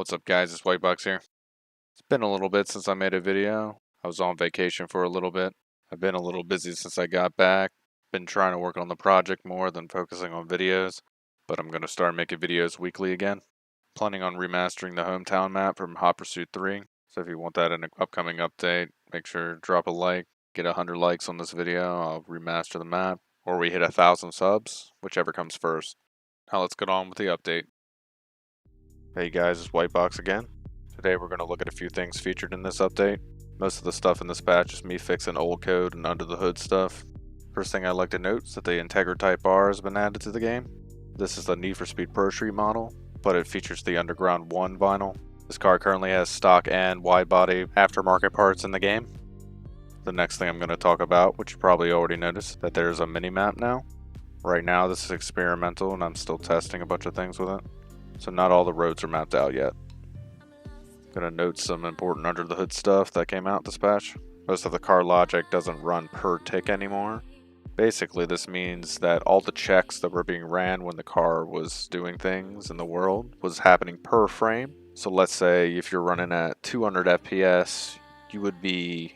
What's up guys, it's WhiteBox here. It's been a little bit since I made a video. I was on vacation for a little bit. I've been a little busy since I got back. Been trying to work on the project more than focusing on videos, but I'm going to start making videos weekly again. Planning on remastering the hometown map from Hot Pursuit 3, so if you want that in an upcoming update, make sure to drop a like. Get 100 likes on this video, I'll remaster the map, or we hit 1,000 subs, whichever comes first. Now let's get on with the update. Hey guys, it's WhiteBox again. Today we're going to look at a few things featured in this update. Most of the stuff in this patch is me fixing old code and under the hood stuff. First thing I'd like to note is that the Integra Type bar has been added to the game. This is the Need for Speed Pro Street model, but it features the Underground 1 vinyl. This car currently has stock and wide body aftermarket parts in the game. The next thing I'm going to talk about, which you probably already noticed, that there's a mini-map now. Right now this is experimental and I'm still testing a bunch of things with it. So not all the roads are mapped out yet. Gonna note some important under the hood stuff that came out this patch. Most of the car logic doesn't run per tick anymore. Basically this means that all the checks that were being ran when the car was doing things in the world was happening per frame. So let's say if you're running at 200 FPS, you would be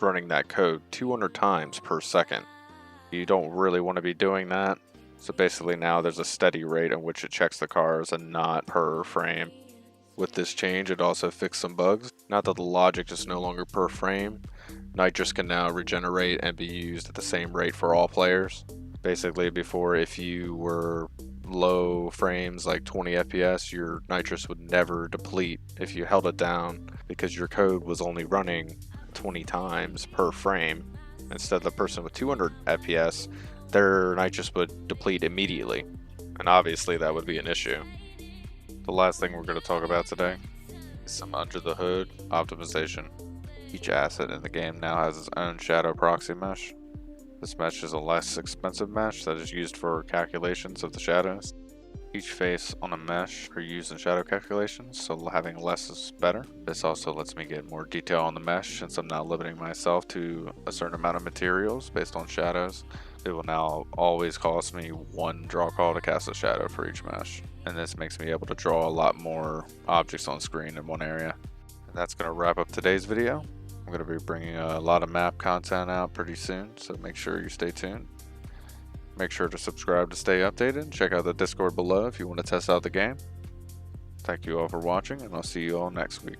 running that code 200 times per second. You don't really want to be doing that. So basically now there's a steady rate in which it checks the cars and not per frame. With this change it also fixed some bugs. Not that the logic is no longer per frame. Nitrous can now regenerate and be used at the same rate for all players. Basically before, if you were low frames like 20 FPS, your nitrous would never deplete if you held it down because your code was only running 20 times per frame. Instead, the person with 200 FPS, their nitrous would deplete immediately, and obviously that would be an issue. The last thing we're going to talk about today is some under the hood optimization. Each asset in the game now has its own shadow proxy mesh. This mesh is a less expensive mesh that is used for calculations of the shadows. Each face on a mesh are used in shadow calculations, so having less is better. This also lets me get more detail on the mesh since I'm not limiting myself to a certain amount of materials based on shadows. It will now always cost me one draw call to cast a shadow for each mesh. And this makes me able to draw a lot more objects on screen in one area. And that's going to wrap up today's video. I'm going to be bringing a lot of map content out pretty soon, so make sure you stay tuned. Make sure to subscribe to stay updated. Check out the Discord below if you want to test out the game. Thank you all for watching, and I'll see you all next week.